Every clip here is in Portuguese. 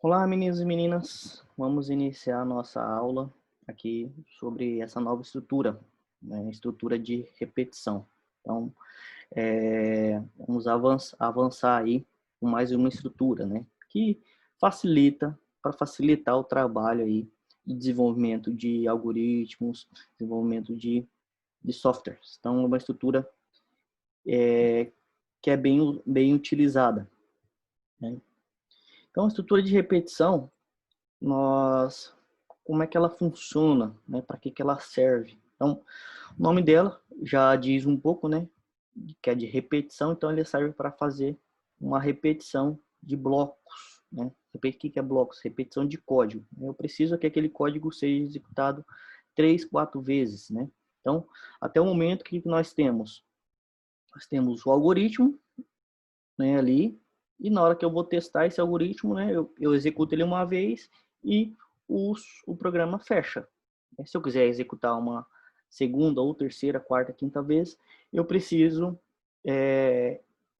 Olá, meninos e meninas. Vamos iniciar a nossa aula aqui sobre essa nova estrutura, né? Estrutura de repetição. Então, vamos avançar aí com mais uma estrutura, né? Que para facilitar o trabalho aí de desenvolvimento de algoritmos, desenvolvimento de softwares. Então, é uma estrutura que é bem utilizada, né? Então, a estrutura de repetição nós como é que ela funciona, né? Para que ela serve? Então, o nome dela já diz um pouco, né? Que é de repetição, então ele serve para fazer uma repetição de blocos, né? O que é blocos? Repetição de código. Eu preciso que aquele código seja executado 3, 4 vezes, né? Então, até o momento que nós temos? Nós temos o algoritmo, né, ali, e na hora que eu vou testar esse algoritmo, né, eu executo ele uma vez e o programa fecha. Se eu quiser executar uma segunda ou terceira, quarta, quinta vez, eu preciso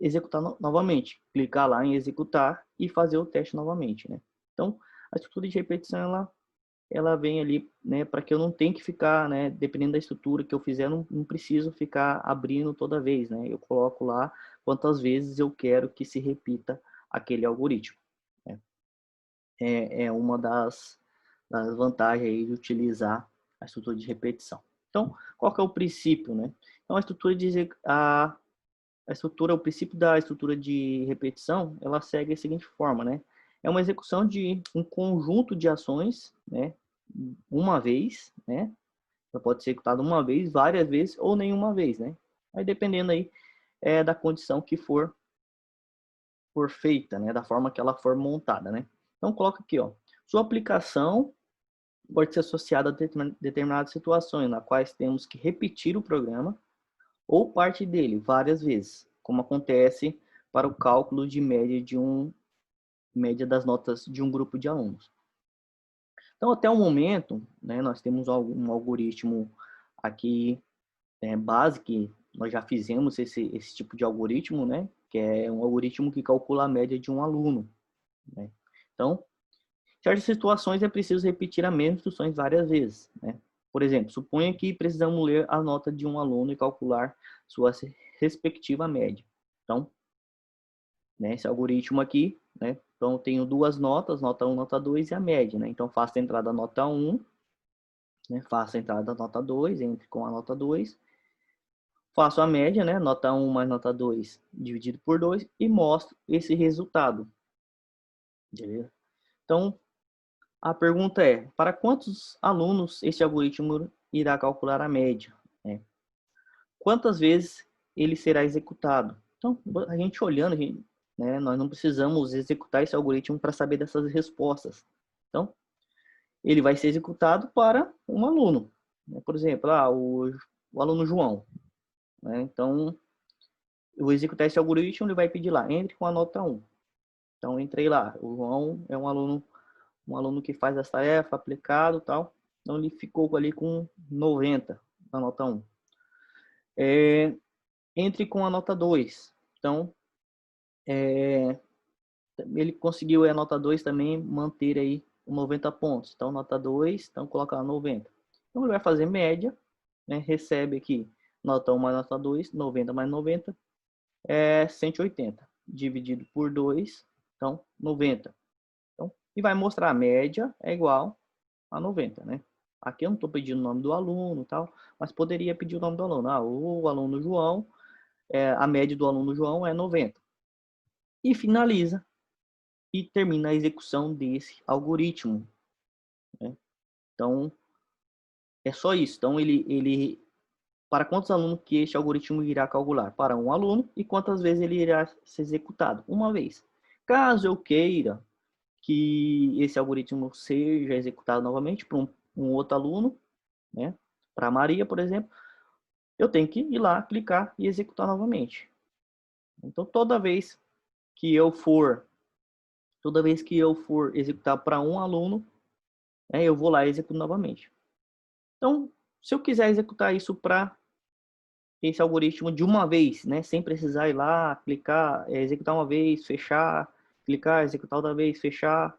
executar novamente, clicar lá em executar e fazer o teste novamente, né? Então, a estrutura de repetição ela vem ali, né, para que eu não tenha que ficar, né, dependendo da estrutura que eu fizer, não preciso ficar abrindo toda vez, né? Eu coloco lá quantas vezes eu quero que se repita aquele algoritmo, né? É uma das vantagens aí de utilizar a estrutura de repetição. Então, qual que é o princípio, né? Então, a estrutura, o princípio da estrutura de repetição, ela segue a seguinte forma, né? É uma execução de um conjunto de ações, né? Uma vez, né? Ela pode ser executada uma vez, várias vezes ou nenhuma vez, né? Aí dependendo aí da condição que for feita, né? Da forma que ela for montada, né? Então coloca aqui, ó. Sua aplicação pode ser associada a determinadas situações na quais temos que repetir o programa ou parte dele várias vezes, como acontece para o cálculo de média das notas de um grupo de alunos. Então, até o momento, né, nós temos um algoritmo aqui base, que nós já fizemos esse tipo de algoritmo, né, que é um algoritmo que calcula a média de um aluno, né? Então, em certas situações é preciso repetir a mesma instruções várias vezes, né? Por exemplo, suponha que precisamos ler a nota de um aluno e calcular sua respectiva média. Então, né, esse algoritmo aqui, né? Então, eu tenho duas notas, nota 1, nota 2 e a média, né? Então, faço a entrada da nota 1, né? Faço a entrada da nota 2, entre com a nota 2, faço a média, né? Nota 1 mais nota 2 dividido por 2 e mostro esse resultado. Beleza? Então, a pergunta é, para quantos alunos esse algoritmo irá calcular a média, né? Quantas vezes ele será executado? Então, a gente olhando, né, nós não precisamos executar esse algoritmo para saber dessas respostas. Então, ele vai ser executado para um aluno, né? Por exemplo, o aluno João, né? Então, eu vou executar esse algoritmo, ele vai pedir lá, entre com a nota 1. Então, entrei lá, o João é um aluno que faz essa tarefa, aplicado e tal. Então, ele ficou ali com 90 na nota 1. Entre com a nota 2. Então, ele conseguiu a nota 2 também manter aí 90 pontos. Então, nota 2, então coloca lá 90. Então, ele vai fazer média, né? Recebe aqui nota 1 mais nota 2, 90 mais 90, 180. Dividido por 2, então 90. Então, e vai mostrar a média é igual a 90, né? Aqui eu não estou pedindo o nome do aluno e tal, mas poderia pedir o nome do aluno. O aluno João, a média do aluno João é 90. E finaliza e termina a execução desse algoritmo, né? Então, é só isso. Então, para quantos alunos que este algoritmo irá calcular? Para um aluno. E quantas vezes ele irá ser executado? Uma vez. Caso eu queira que esse algoritmo seja executado novamente para um outro aluno, né? Para a Maria, por exemplo, eu tenho que ir lá, clicar e executar novamente. Então, toda vez que eu for executar para um aluno, né, eu vou lá e executo novamente. Então, se eu quiser executar isso para esse algoritmo de uma vez, né, sem precisar ir lá, clicar, executar uma vez, fechar, clicar, executar outra vez, fechar,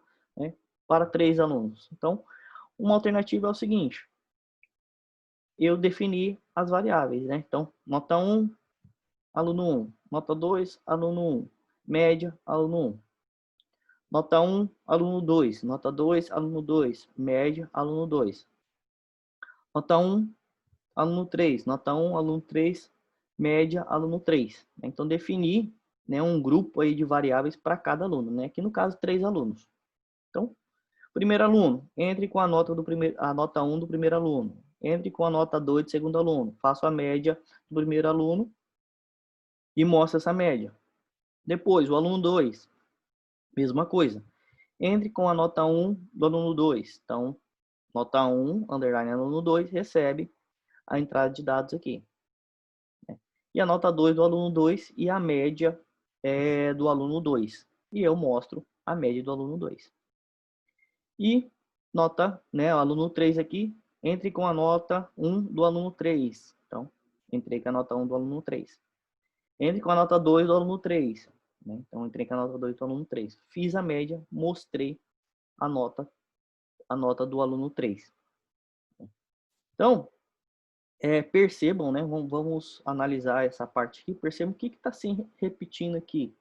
para 3 alunos. Então, uma alternativa é o seguinte, eu defini as variáveis, né? Então, nota 1, aluno 1. Nota 2, aluno 1. Média, aluno 1. Nota 1, aluno 2. Nota 2, aluno 2. Média, aluno 2. Nota 1, aluno 3. Nota 1, aluno 3. Média, aluno 3. Então, definir, né, um grupo aí de variáveis para cada aluno, né? Aqui no caso, 3 alunos. Então, primeiro aluno, entre com a nota, a nota 1 do primeiro aluno. Entre com a nota 2 do segundo aluno. Faço a média do primeiro aluno e mostro essa média. Depois, o aluno 2, mesma coisa. Entre com a nota 1 do aluno 2. Então, nota 1, underline aluno 2, recebe a entrada de dados aqui. E a nota 2 do aluno 2 e a média do aluno 2. E eu mostro a média do aluno 2. E nota, né, o aluno 3 aqui, entre com a nota 1 do aluno 3. Então, entrei com a nota 1 do aluno 3. Entre com a nota 2 do aluno 3. Né? Então, entrei com a nota 2 do aluno 3. Fiz a média, mostrei a nota do aluno 3. Então, percebam, né? Vamos analisar essa parte aqui. Percebam o que está se repetindo aqui.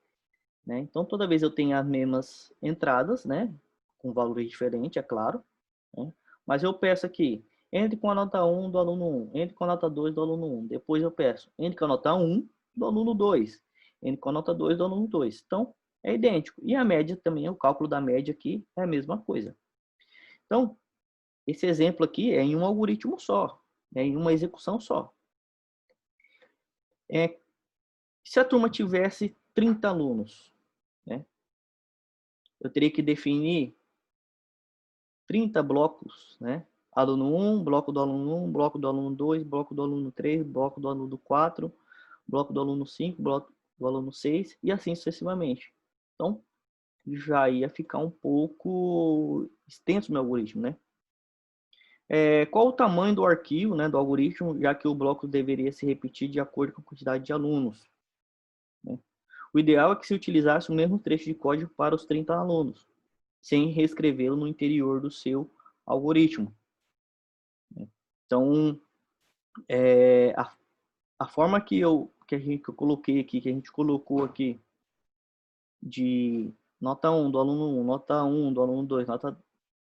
Né? Então, toda vez eu tenho as mesmas entradas, né? Com valores diferentes, é claro. Né? Mas eu peço aqui, entre com a nota 1 do aluno 1, entre com a nota 2 do aluno 1. Depois eu peço, entre com a nota 1 do aluno 2, entre com a nota 2 do aluno 2. Então, é idêntico. E a média também, o cálculo da média aqui é a mesma coisa. Então, esse exemplo aqui é em um algoritmo só, é em uma execução só. Se a turma tivesse 30 alunos, né, eu teria que definir 30 blocos, né? Aluno 1, bloco do aluno 1, bloco do aluno 2, bloco do aluno 3, bloco do aluno 4, bloco do aluno 5, bloco do aluno 6 e assim sucessivamente. Então, já ia ficar um pouco extenso o meu algoritmo, né? Qual o tamanho do arquivo, né, do algoritmo, já que o bloco deveria se repetir de acordo com a quantidade de alunos? Né? O ideal é que se utilizasse o mesmo trecho de código para os 30 alunos, sem reescrevê-lo no interior do seu algoritmo. Então, a forma que eu coloquei aqui, que a gente colocou aqui, de nota 1 do aluno 1, nota 1 do aluno 2, nota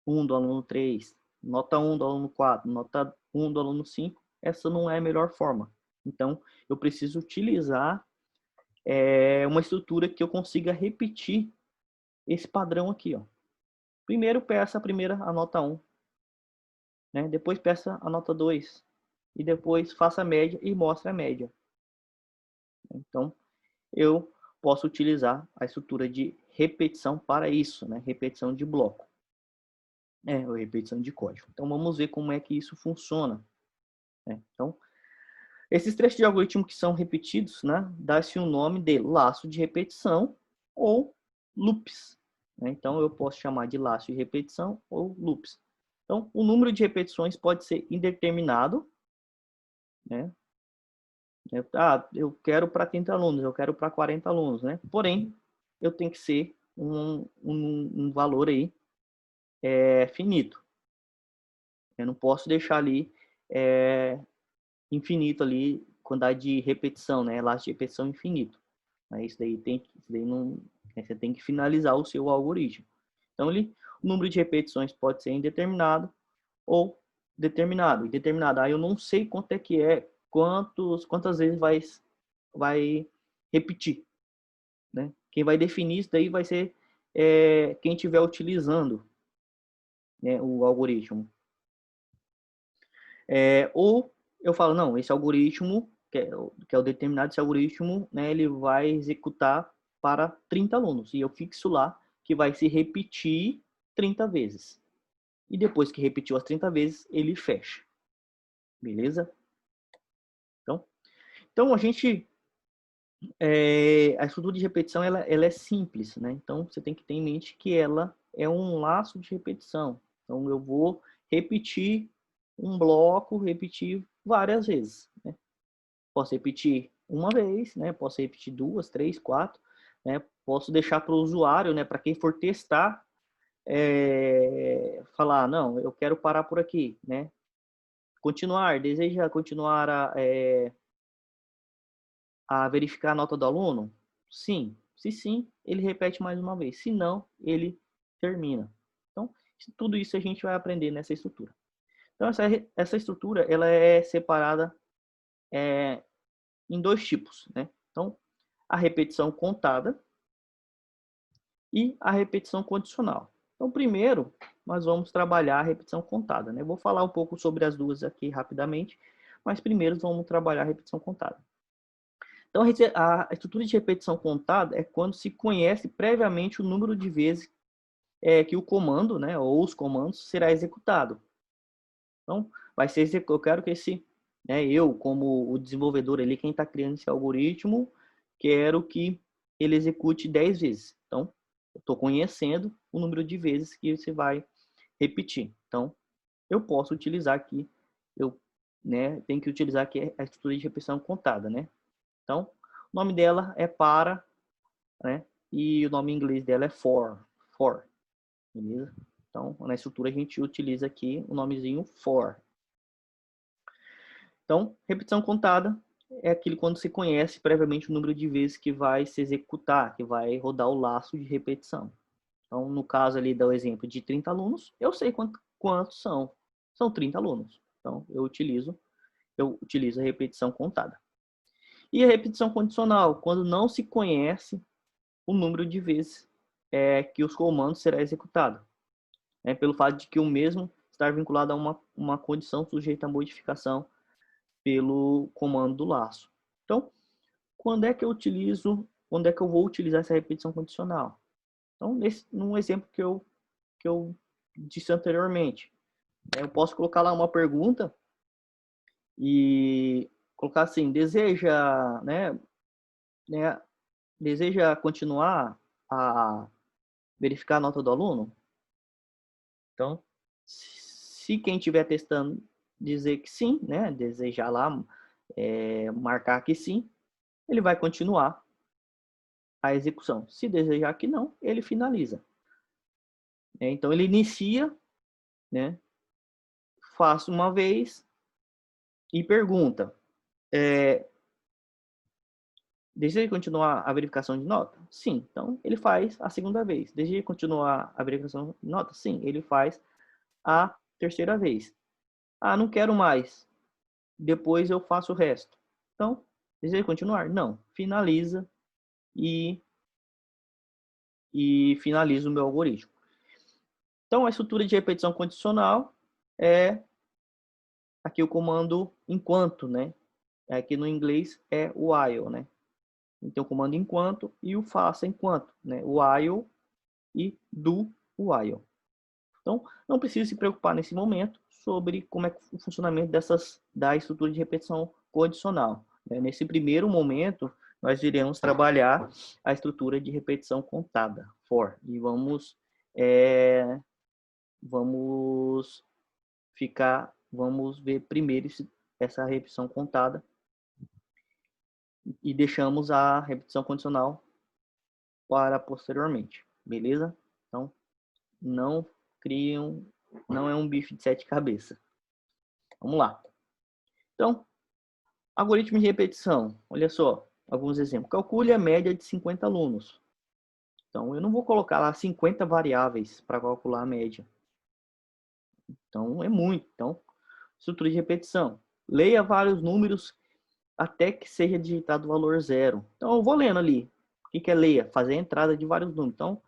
1 do aluno 3, nota 1 do aluno 4, nota 1 do aluno 5, essa não é a melhor forma. Então, eu preciso utilizar uma estrutura que eu consiga repetir esse padrão aqui, ó. Primeiro peça a nota 1, né? Depois peça a nota 2 e depois faça a média e mostre a média. Então, eu posso utilizar a estrutura de repetição para isso, né? Repetição de bloco. Ou repetição de código. Então, vamos ver como é que isso funciona. Né? Então, esses trechos de algoritmo que são repetidos, né? Dá-se o nome de laço de repetição ou loops. Né? Então, eu posso chamar de laço de repetição ou loops. Então, o número de repetições pode ser indeterminado, né? Eu quero para 30 alunos, eu quero para 40 alunos, né? Porém, eu tenho que ser um valor aí finito. Eu não posso deixar ali infinito ali, quantidade de repetição, né? Elástico de repetição infinito. Isso daí não, você tem que finalizar o seu algoritmo. Então, o número de repetições pode ser indeterminado ou determinado. Indeterminado, aí eu não sei quanto é que quantas vezes vai repetir. Né? Quem vai definir isso daí vai ser quem estiver utilizando, né, o algoritmo. Ou eu falo, não, esse algoritmo, que é o determinado, esse algoritmo, né, ele vai executar para 30 alunos. E eu fixo lá que vai se repetir 30 vezes. E depois que repetiu as 30 vezes, ele fecha. Beleza? Então a gente... a estrutura de repetição ela é simples, né? Então você tem que ter em mente que ela é um laço de repetição. Então eu vou repetir um bloco, repetir várias vezes. Né? Posso repetir uma vez, né? Posso repetir 2, 3, 4. Né? Posso deixar para o usuário, né? Para quem for testar falar, não, eu quero parar por aqui, né? Continuar, deseja continuar a verificar a nota do aluno? Sim. Se sim, ele repete mais uma vez. Se não, ele termina. Então, tudo isso a gente vai aprender nessa estrutura. Então, essa estrutura ela é separada em dois tipos, né? Então, a repetição contada e a repetição condicional. Então, primeiro, nós vamos trabalhar a repetição contada, né? Vou falar um pouco sobre as duas aqui rapidamente, mas primeiro vamos trabalhar a repetição contada. Então, a estrutura de repetição contada é quando se conhece previamente o número de vezes que o comando, né, ou os comandos, será executado. Então, vai ser, eu quero que eu, como o desenvolvedor ali, quem está criando esse algoritmo, quero que ele execute 10 vezes. Então, eu estou conhecendo o número de vezes que você vai repetir. Então, eu posso utilizar aqui, tenho que utilizar aqui a estrutura de repetição contada, né? Então, o nome dela é para, né? E o nome em inglês dela é for, beleza? Então, na estrutura a gente utiliza aqui o nomezinho for. Então, repetição contada é aquele quando se conhece previamente o número de vezes que vai se executar, que vai rodar o laço de repetição. Então, no caso ali do exemplo de 30 alunos, eu sei quantos são. São 30 alunos. Então, eu utilizo a repetição contada. E a repetição condicional, quando não se conhece o número de vezes que os comandos será executado. Pelo fato de que o mesmo estar vinculado a uma condição sujeita a modificação pelo comando do laço. Então, quando é que eu vou utilizar essa repetição condicional? Então, num exemplo que eu disse anteriormente, eu posso colocar lá uma pergunta e colocar assim, deseja continuar a verificar a nota do aluno? Então, se quem estiver testando dizer que sim, né, desejar lá marcar que sim, ele vai continuar a execução. Se desejar que não, ele finaliza. Então, ele inicia, né, faz uma vez e pergunta, deseja continuar a verificação de nota? Sim. Então, ele faz a segunda vez. Deseja continuar a verificação de nota? Sim. Ele faz a terceira vez. Ah, não quero mais. Depois eu faço o resto. Então, deseja continuar? Não. Finaliza e finaliza o meu algoritmo. Então, a estrutura de repetição condicional é aqui o comando enquanto, né? Aqui no inglês é o while, né? Então, o comando enquanto e o faça enquanto, né? While e do while. Então, não precisa se preocupar nesse momento sobre como é o funcionamento da estrutura de repetição condicional. Nesse primeiro momento, nós iremos trabalhar a estrutura de repetição contada, for, e vamos ver primeiro essa repetição contada e deixamos a repetição condicional para posteriormente, beleza? Então, não é um bife de 7 cabeças. Vamos lá. Então, algoritmo de repetição. Olha só, alguns exemplos. Calcule a média de 50 alunos. Então, eu não vou colocar lá 50 variáveis para calcular a média. Então, é muito. Então, estrutura de repetição. Leia vários números até que seja digitado o valor zero. Então, eu vou lendo ali. O que é leia? Fazer a entrada de vários números. Então,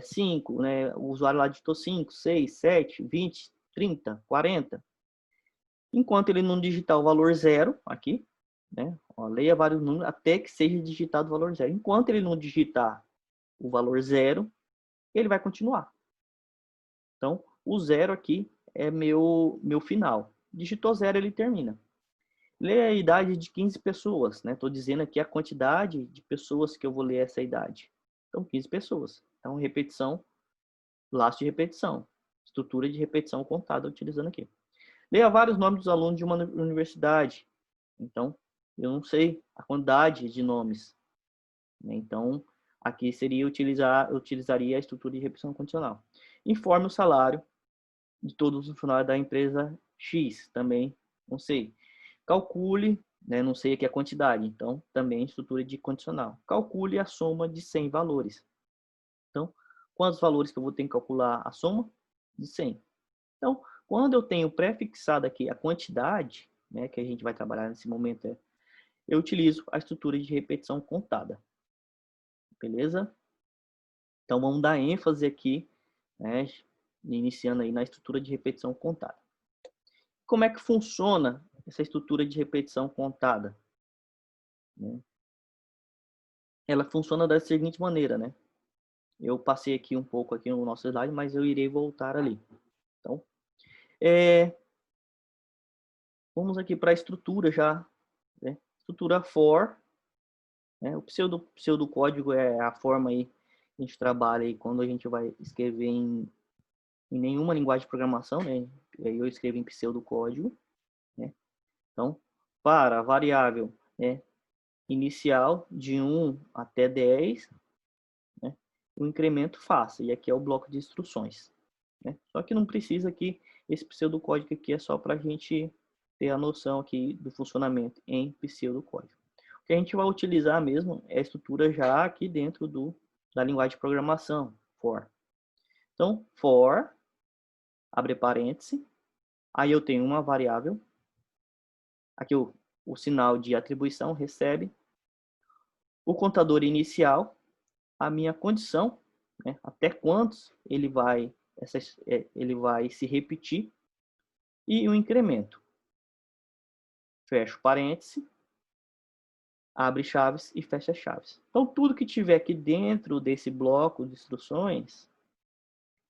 5, né? O usuário lá digitou 5, 6, 7, 20, 30, 40. Enquanto ele não digitar o valor zero aqui, né? Leia vários números até que seja digitado o valor zero. Enquanto ele não digitar o valor zero, ele vai continuar. Então, o zero aqui é meu final. Digitou zero, ele termina. Leia a idade de 15 pessoas, né? Estou dizendo aqui a quantidade de pessoas que eu vou ler essa idade. Então, 15 pessoas. Então, repetição, laço de repetição. Estrutura de repetição contada utilizando aqui. Leia vários nomes dos alunos de uma universidade. Então, eu não sei a quantidade de nomes. Então, Aqui seria utilizaria a estrutura de repetição condicional. Informe o salário de todos os funcionários da empresa X, também não sei. Calcule, né, não sei aqui a quantidade, então também estrutura de condicional. Calcule a soma de 100 valores. Então, quantos valores que eu vou ter que calcular a soma? De 100. Então, quando eu tenho pré-fixado aqui a quantidade, né, que a gente vai trabalhar nesse momento, eu utilizo a estrutura de repetição contada. Beleza? Então, vamos dar ênfase aqui, né, iniciando aí na estrutura de repetição contada. Como é que funciona essa estrutura de repetição contada? Né? Ela funciona da seguinte maneira, né? Eu passei aqui um pouco aqui no nosso slide, mas eu irei voltar ali. Então, vamos aqui para a estrutura já, né? Estrutura for, né? O pseudocódigo é a forma aí que a gente trabalha aí quando a gente vai escrever em nenhuma linguagem de programação, né? Eu escrevo em pseudocódigo, né? Então, para a variável, né, inicial de 1 até 10, né, o incremento faça. E aqui é o bloco de instruções. Né? Só que não precisa aqui, esse pseudocódigo aqui é só para a gente ter a noção aqui do funcionamento em pseudocódigo. O que a gente vai utilizar mesmo é a estrutura já aqui dentro da linguagem de programação, for. Então, for, abre parêntese, aí eu tenho uma variável, aqui o sinal de atribuição recebe, o contador inicial, a minha condição, né, até quantos ele vai se repetir, e o incremento. Fecha parêntese, abre chaves e fecha chaves. Então, tudo que tiver aqui dentro desse bloco de instruções,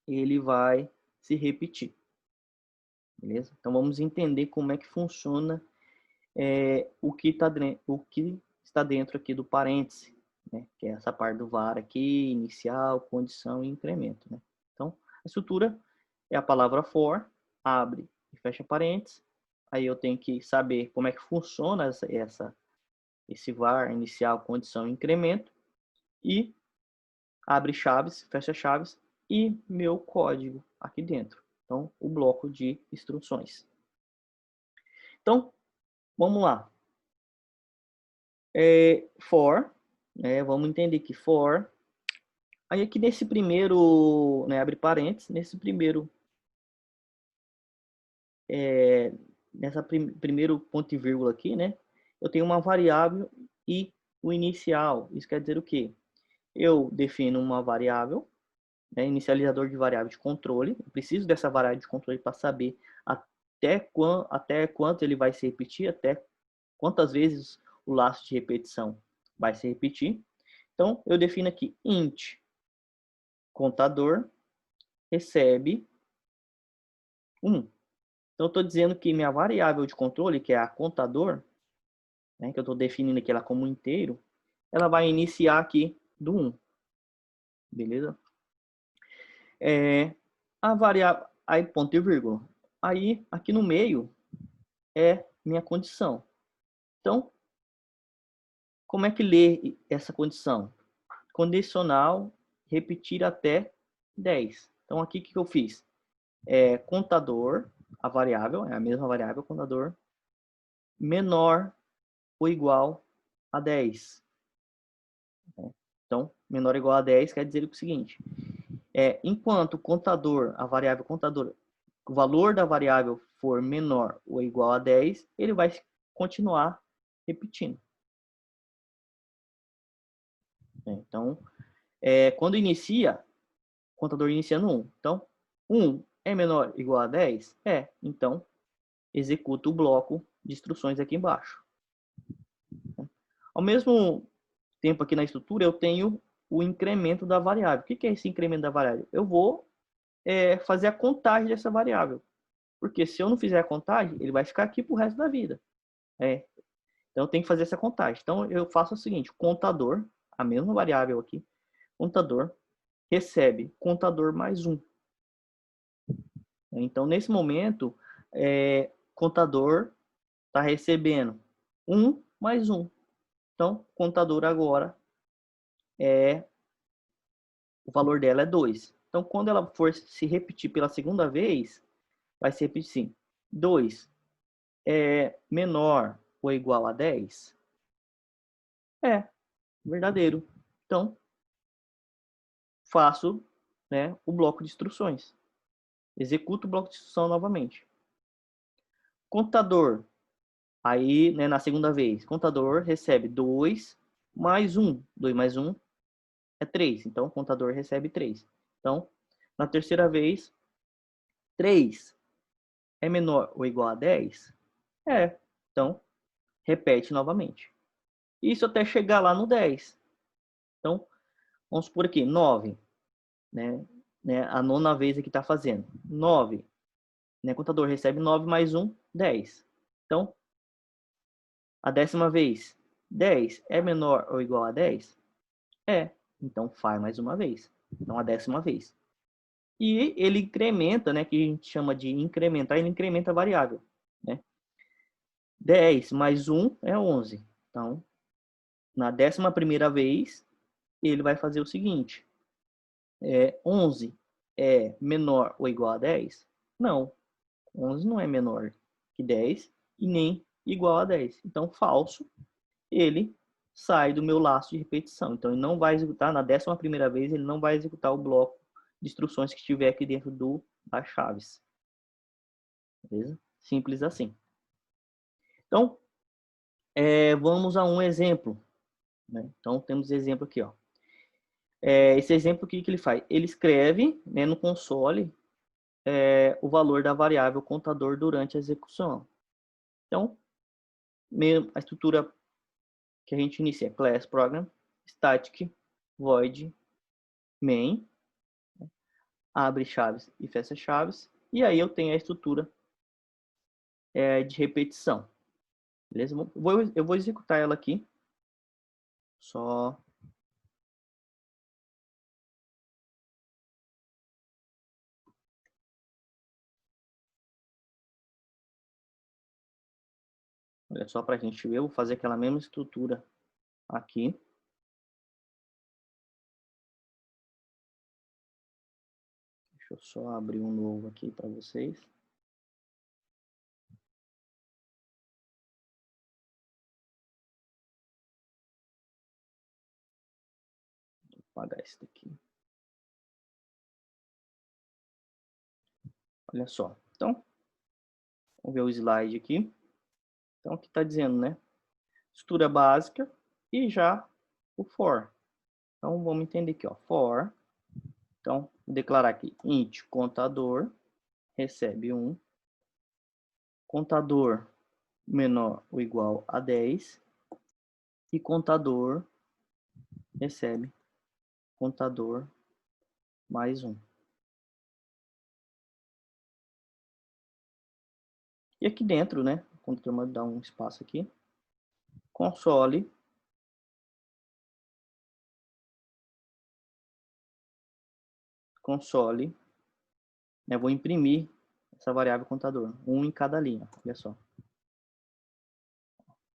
ele vai se repetir. Beleza? Então, vamos entender como é que funciona o que está dentro aqui do parêntese, né? Que é essa parte do var aqui, inicial, condição e incremento. Né? Então, a estrutura é a palavra for, abre e fecha parênteses. Aí eu tenho que saber como é que funciona esse var, inicial, condição e incremento. E abre chaves, fecha chaves e meu código aqui dentro. Então, o bloco de instruções. Então, vamos lá. For, né, vamos entender que for, aí aqui nesse primeiro, né, abre parênteses, nesse primeiro, primeiro ponto e vírgula aqui, né, eu tenho uma variável e o inicial. Isso quer dizer o quê? Eu defino uma variável, né, inicializador de variável de controle, eu preciso dessa variável de controle para saber até quanto ele vai se repetir, até quantas vezes o laço de repetição vai se repetir. Então, eu defino aqui int contador recebe 1. Então, eu estou dizendo que minha variável de controle, que é a contador, né, que eu estou definindo aqui ela como inteiro, ela vai iniciar aqui do 1. Beleza? A variável, aí ponto e vírgula. Aí, aqui no meio, é minha condição. Então, como é que lê essa condição? Condicional, repetir até 10. Então, aqui o que eu fiz? Contador, a variável, é a mesma variável, contador, menor ou igual a 10. Então, menor ou igual a 10 quer dizer o seguinte, enquanto o contador, a variável contador, o valor da variável for menor ou igual a 10, ele vai continuar repetindo. Então, quando inicia, o contador inicia no 1. Então, 1 é menor ou igual a 10? Então, executa o bloco de instruções aqui embaixo. Ao mesmo tempo, aqui na estrutura, eu tenho o incremento da variável. O que é esse incremento da variável? Eu vou fazer a contagem dessa variável. Porque se eu não fizer a contagem, ele vai ficar aqui para o resto da vida. Então, eu tenho que fazer essa contagem. Então, eu faço o seguinte, contador, a mesma variável aqui, contador, recebe contador mais 1. Então, nesse momento, contador está recebendo 1 mais 1. Então, contador agora o valor dela é 2. Então, quando ela for se repetir pela segunda vez, vai se repetir assim. 2 é menor ou igual a 10? É, verdadeiro. Então, faço, né, o bloco de instruções. Executo o bloco de instrução novamente. Contador, aí, né, na segunda vez, contador recebe 2 mais 1. 2 mais 1 é 3. Então, o contador recebe 3. Então, na terceira vez, 3 é menor ou igual a 10? É. Então, repete novamente. Isso até chegar lá no 10. Então, vamos supor aqui, 9. Né, a nona vez que está fazendo. 9. Né, o contador recebe 9 mais 1, 10. Então, a décima vez, 10 é menor ou igual a 10? É. Então, faz mais uma vez. Então, a décima vez. E ele incrementa, né, que a gente chama de incrementar, ele incrementa a variável. Né? 10 mais 1 é 11. Então, na 11ª vez, ele vai fazer o seguinte. 11 é menor ou igual a 10? Não. 11 não é menor que 10 e nem igual a 10. Então, falso, ele sai do meu laço de repetição. Então, ele não vai executar, na 11ª vez, ele não vai executar o bloco de instruções que estiver aqui dentro das chaves. Beleza? Simples assim. Então, vamos a um exemplo. Né? Então, temos exemplo aqui. Ó. Esse exemplo, o que ele faz? Ele escreve, né, no console o valor da variável contador durante a execução. Então, a estrutura que a gente inicia é class program, static, void, main, abre chaves e fecha chaves, e aí eu tenho a estrutura de repetição. Beleza? Eu vou executar ela aqui. Só olha só para a gente ver, eu vou fazer aquela mesma estrutura aqui. Deixa eu só abrir um novo aqui para vocês. Vou apagar esse daqui. Olha só. Então, vamos ver o slide aqui. Então, aqui está dizendo, né? Estrutura básica e já o for. Então, vamos entender aqui, ó. For. Então, vou declarar aqui int contador recebe 1. Contador menor ou igual a 10. E contador recebe contador mais 1. E aqui dentro, né? Quando eu dar um espaço aqui, console né, vou imprimir essa variável contador, 1 em cada linha, olha só.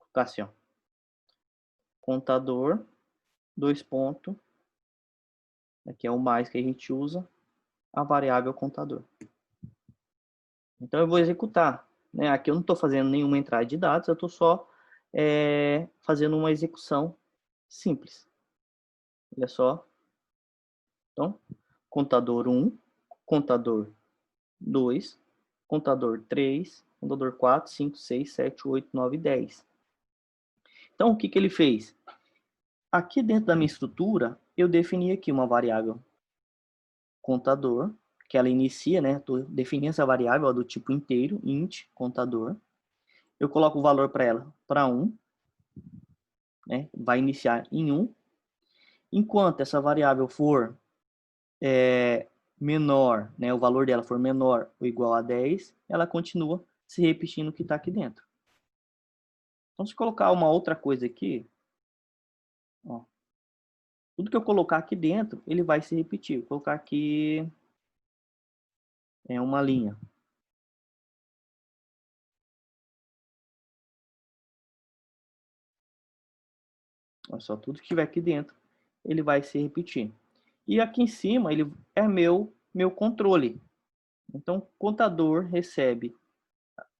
Ficar assim, ó. Contador, 2 pontos, aqui é o mais que a gente usa, a variável contador. Então eu vou executar, né? Aqui eu não estou fazendo nenhuma entrada de dados, eu estou só fazendo uma execução simples. Olha só. Então, contador 1, contador 2, contador 3, contador 4, 5, 6, 7, 8, 9, 10. Então, o que ele fez? Aqui dentro da minha estrutura, eu defini aqui uma variável contador, que ela inicia, né? Estou definindo essa variável do tipo inteiro, int, contador. Eu coloco o valor para ela para 1, né? Vai iniciar em 1. Enquanto essa variável for menor, né? O valor dela for menor ou igual a 10, ela continua se repetindo o que está aqui dentro. Então, se colocar uma outra coisa aqui, ó, tudo que eu colocar aqui dentro, ele vai se repetir. Vou colocar aqui uma linha. Olha só, tudo que tiver aqui dentro, ele vai se repetir. E aqui em cima ele é meu controle. Então, o contador recebe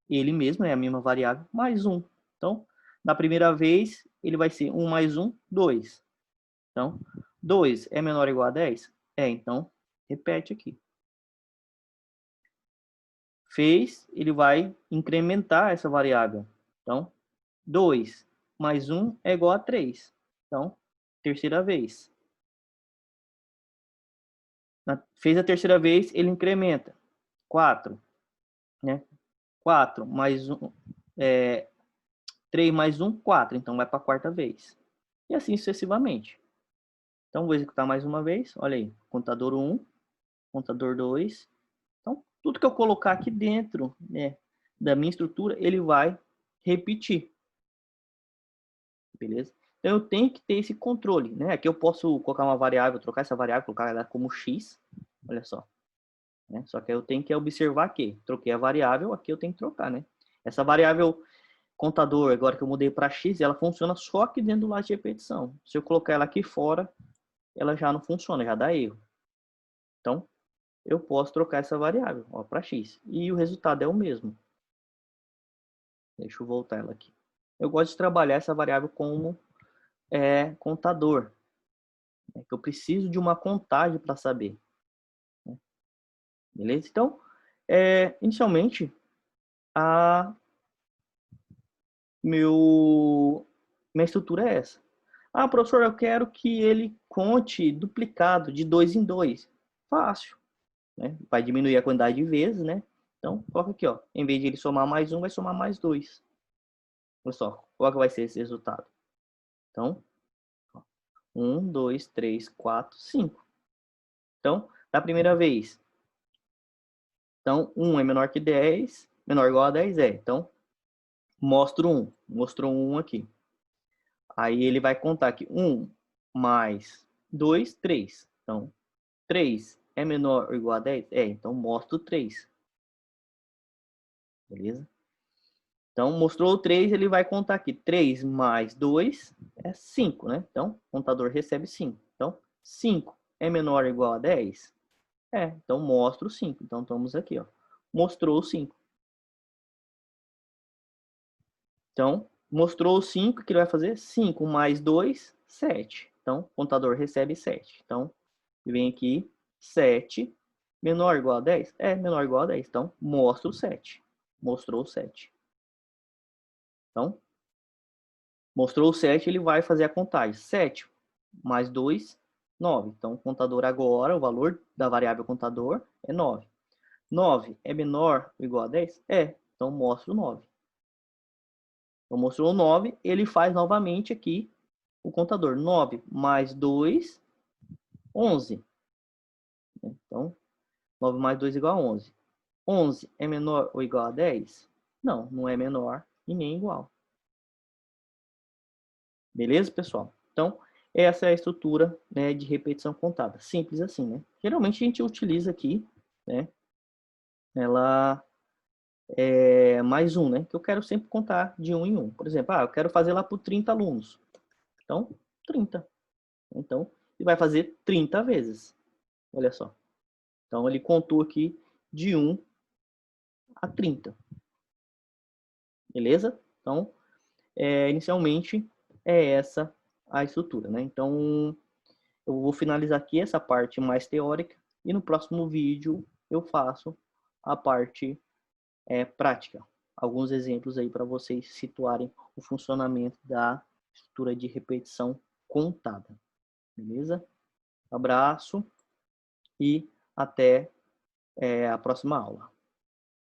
ele mesmo, é a mesma variável, mais 1. Então, na primeira vez, ele vai ser 1 mais 1, 2. Então, 2 é menor ou igual a 10? É, então, repete aqui. Fez, ele vai incrementar essa variável. Então, 2 mais 1 é igual a 3. Então, terceira vez. Fez a terceira vez, ele incrementa. 4, né? 4 mais 1, 3 mais 1, 4. Então, vai para a quarta vez. E assim sucessivamente. Então, vou executar mais uma vez. Olha aí, contador 1, contador 2. Então, tudo que eu colocar aqui dentro, né, da minha estrutura, ele vai repetir. Beleza? Então, eu tenho que ter esse controle, né? Aqui eu posso colocar uma variável, trocar essa variável, colocar ela como x. Olha só. Né? Só que eu tenho que observar que troquei a variável, aqui eu tenho que trocar, né? Essa variável contador, agora que eu mudei para x, ela funciona só aqui dentro do lado de repetição. Se eu colocar ela aqui fora, ela já não funciona, já dá erro. Então, eu posso trocar essa variável para x. E o resultado é o mesmo. Deixa eu voltar ela aqui. Eu gosto de trabalhar essa variável como contador. Né? Que eu preciso de uma contagem para saber. Né? Beleza? Então, inicialmente, minha estrutura é essa. Ah, professor, eu quero que ele conte duplicado de 2 em 2. Fácil. Né? Vai diminuir a quantidade de vezes, né? Então, coloca aqui, ó. Em vez de ele somar mais 1, vai somar mais 2. Olha só, qual que vai ser esse resultado? Então, 1, 2, 3, 4, 5. Então, da primeira vez. Então, 1 é menor que 10, menor ou igual a 10 é. Então, mostro 1. Mostrou 1 aqui. Aí ele vai contar aqui 1 mais 2, 3. Então, 3 é menor ou igual a 10? É, então mostro 3. Beleza? Então, mostrou o 3, ele vai contar aqui. 3 mais 2 é 5, né? Então, o contador recebe 5. Então, 5 é menor ou igual a 10? É, então mostro 5. Então, estamos aqui, ó. Mostrou 5. Então, mostrou 5, o que ele vai fazer? 5 mais 2, 7. Então, o contador recebe 7. Então, vem aqui, 7 menor ou igual a 10? É, menor ou igual a 10. Então, mostro 7. Mostrou 7. Então, mostrou 7, ele vai fazer a contagem. 7 mais 2, 9. Então, o contador agora, o valor da variável contador é 9. 9 é menor ou igual a 10? É. Então, mostro 9. Então, mostrou 9, ele faz novamente aqui o contador. 9 mais 2, 11. Então, 9 mais 2 igual a 11. 11 é menor ou igual a 10? Não, não é menor e nem igual. Beleza, pessoal? Então, essa é a estrutura, né, de repetição contada. Simples assim, né? Geralmente a gente utiliza aqui, né? Ela é mais um, né? Que eu quero sempre contar de um em um. Por exemplo, eu quero fazer lá por 30 alunos. Então, 30. Então, ele vai fazer 30 vezes. Olha só. Então, ele contou aqui de 1 a 30. Beleza? Então, inicialmente, é essa a estrutura, né? Então, eu vou finalizar aqui essa parte mais teórica e no próximo vídeo eu faço a parte prática. Alguns exemplos aí para vocês situarem o funcionamento da estrutura de repetição contada. Beleza? Abraço e até a próxima aula.